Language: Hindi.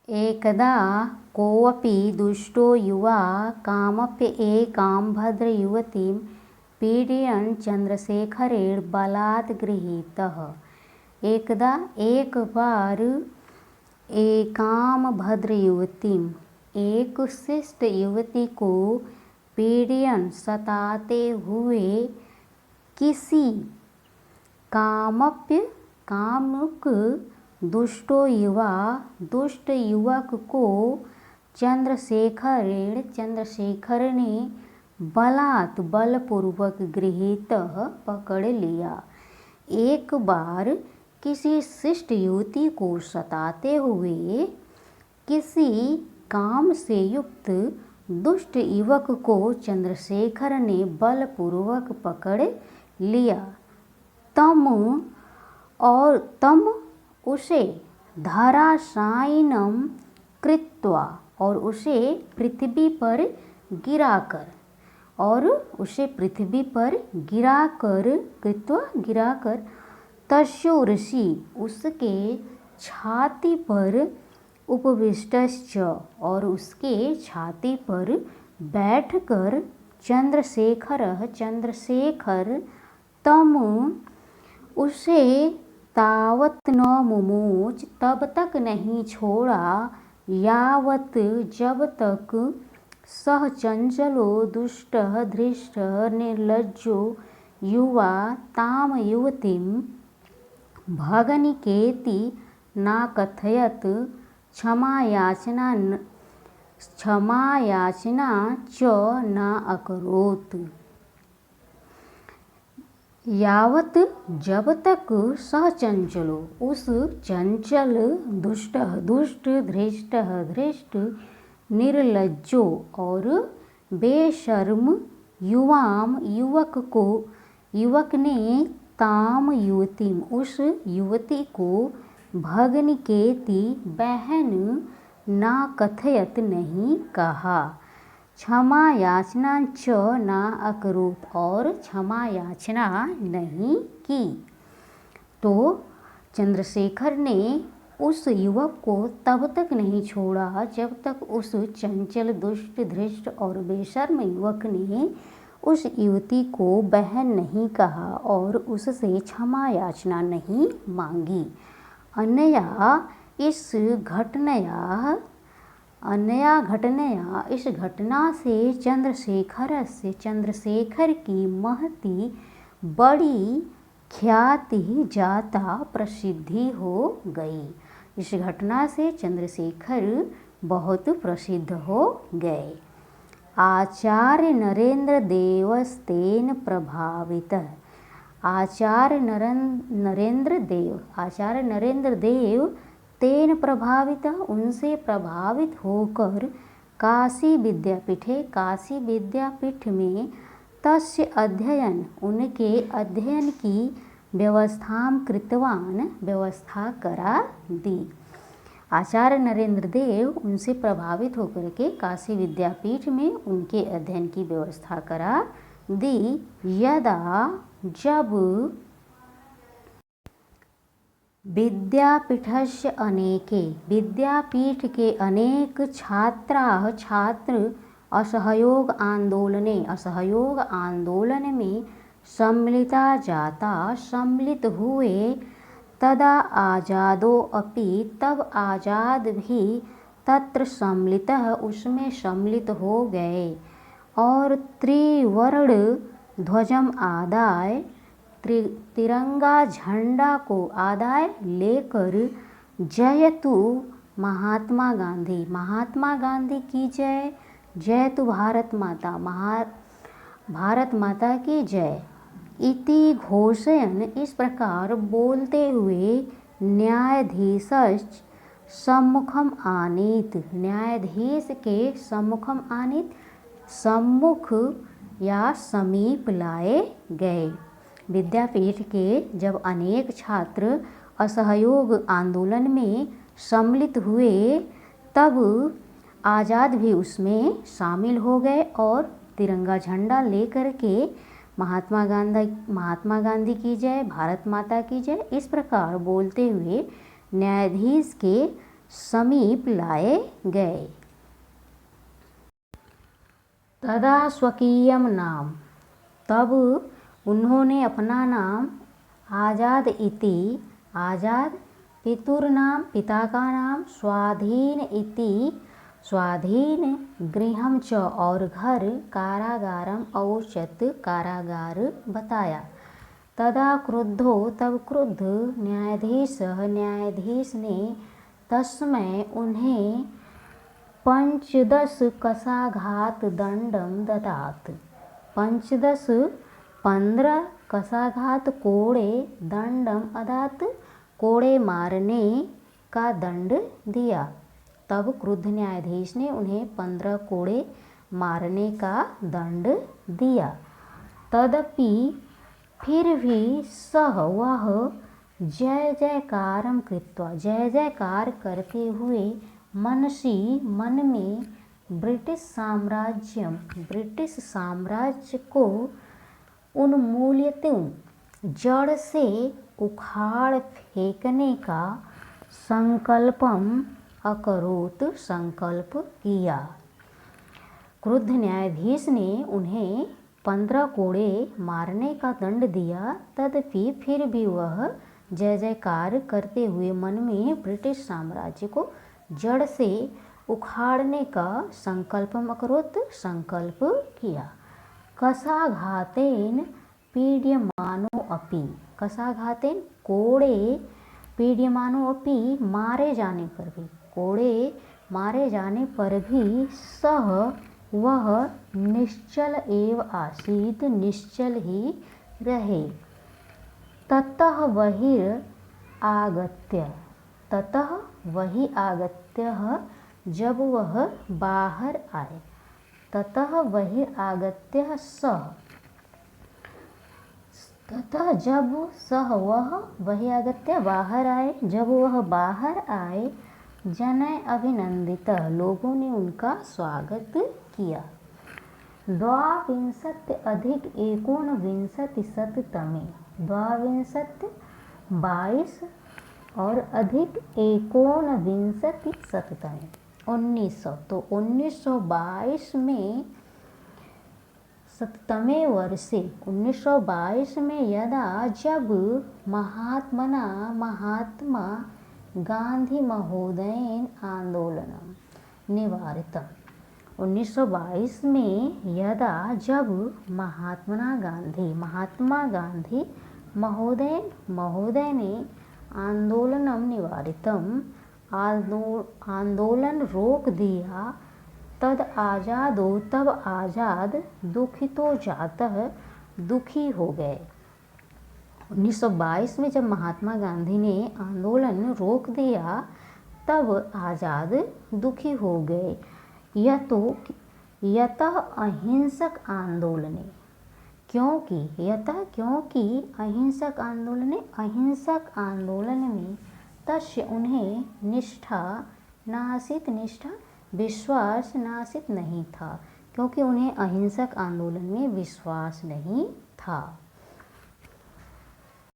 एकदा कोऽपि दुष्टो युवा कामप्येकां भद्रयुवतीं पीडयन् चन्द्रशेखरेण बलात् गृहीतः। एकदा एक बार एकाम भद्र युवती, एक शिष्ट युवती को पीड़यन सताते हुए किसी कामुक दुष्ट युवक को चंद्रशेखर ने बलपूर्वक गृहीत पकड़ लिया। एक बार किसी शिष्ट युवती को सताते हुए किसी काम से युक्त दुष्ट युवक को चंद्रशेखर ने बलपूर्वक पकड़ लिया। तम उसे धराशायिनं कृत्वा और उसे पृथ्वी पर गिराकर तस्योरसि उसके छाती पर उपविष्टश्च और उसके छाती पर बैठकर चंद्रशेखर तम उसे तावत न मुमोच तब तक नहीं छोड़ा यावत जब तक सह चंचलो दुष्टः धृष्टः निर्लज्जो युवा ताम युवतीं भगनिकेति नाकथयत् क्षमायाचना च न अकरोत्। यावत जब तक सह चंचलो उस चंचल दुष्ट धृष्ट निर्लज्जो और बेशर्म युवक ने ताम युवती उस युवती को भगनिकेति बहन ना कथयत नहीं कहा, क्षमा याचना च ना अकरोत् और क्षमा याचना नहीं की। तो चंद्रशेखर ने उस युवक को तब तक नहीं छोड़ा जब तक उस चंचल दुष्ट धृष्ट और बेशर्म युवक ने उस युवती को बहन नहीं कहा और उससे क्षमा याचना नहीं मांगी। अनया इस घटना से चंद्रशेखर की महती बड़ी ख्याति जाता प्रसिद्धि हो गई। इस घटना से चंद्रशेखर बहुत प्रसिद्ध हो गए। आचार्य नरेंद्र देवस्तेन प्रभावितः। आचार्य नरेंद्र देव तेन प्रभावित उनसे प्रभावित होकर काशी विद्यापीठ में तस्य अध्ययन उनके अध्ययन की व्यवस्था करा दी। आचार्य नरेंद्र देव उनसे प्रभावित होकर के काशी विद्यापीठ में उनके अध्ययन की व्यवस्था करा दी। यदा जब विद्यापीठ के अनेक छात्र असहयोग आंदोलन में सम्मिलित हुए तदा आजादोऽपि तब आजाद भी तत्र सम्मिलितः उसमें सम्मिलित हो गए और त्रिवर्ण ध्वजम आदाय तिरंगा झंडा को आदाय लेकर जयतु महात्मा गांधी की जय, जयतु भारत माता की जय इति घोषयन् इस प्रकार बोलते हुए न्यायाधीश के सम्मुख या समीप लाए गए। विद्यापीठ के जब अनेक छात्र असहयोग आंदोलन में सम्मिलित हुए तब आज़ाद भी उसमें शामिल हो गए और तिरंगा झंडा लेकर के महात्मा गांधी की जय, भारत माता की जय इस प्रकार बोलते हुए न्यायाधीश के समीप लाए गए। तदा स्वकीयम नाम, तब उन्होंने अपना नाम आजाद इति, आजाद, पितुर्नाम, पिता का नाम, स्वाधीन इति, स्वाधीन, गृहम च, और घर, कारागारम औचत, कारागार बताया। तदा क्रुद्धो, तब क्रुद्ध, न्यायाधीश, न्यायाधीश ने तस्मै उन्हें 15 कसाघात दंडम ददात, 15 कसाघात कोड़े, दंडम अदात, कोड़े मारने का दंड दिया। तब क्रुद्ध न्यायाधीश ने उन्हें 15 कोड़े मारने का दंड दिया। तदपि फिर भी सह वह जय जयकारम कृत्वा, जय जयकार करते हुए, मनसी, मन में, ब्रिटिश साम्राज्य को उन्मूल्यतुं, जड़ से उखाड़ फेंकने का संकल्पम अकरोत, संकल्प किया। क्रुद्ध न्यायाधीश ने उन्हें 15 कोड़े मारने का दंड दिया। तदपि फिर भी वह जय जयकार करते हुए मन में ब्रिटिश साम्राज्य को जड़ से उखाड़ने का संकल्पम अकरोत, संकल्प किया। कसाघातेन पीड्यमानो अपि, कसाघातेन कोड़े, पीड्यमानो अपि, मारे जाने पर भी, कोड़े मारे जाने पर भी, सह वह निश्चल एव आसीत, निश्चल ही रहे। ततः बहिर आगत्य, ततः वही आगत्य, जब वह बाहर आए, ततः बहिर आगत्य सह, ततः जब सह वह वही आगत्य बाहर आए, जब वह बाहर आए, जनै अभिनंदित, लोगों ने उनका स्वागत किया। 22+19 22, 22 और अधिक 19 1900, तो 1922 में 7वें वर्षे 1922 में यदा जब महात्मा गांधी महोदयेन आंदोलनम निवारितम, 1922 में यदा जब महात्मा गांधी महोदय ने आंदोलनम निवारितम, आंदोलन रोक दिया, तद आजादो, तब आजाद, दुखितो जातः, दुखी हो गए। 1922 में जब महात्मा गांधी ने आंदोलन रोक दिया, तब आजाद दुखी हो गए। यतः अहिंसक आंदोलने, क्योंकि अहिंसक आंदोलन में तस्य उन्हें निष्ठा नासित, निष्ठा विश्वास नासित नहीं था, क्योंकि उन्हें अहिंसक आंदोलन में विश्वास नहीं था।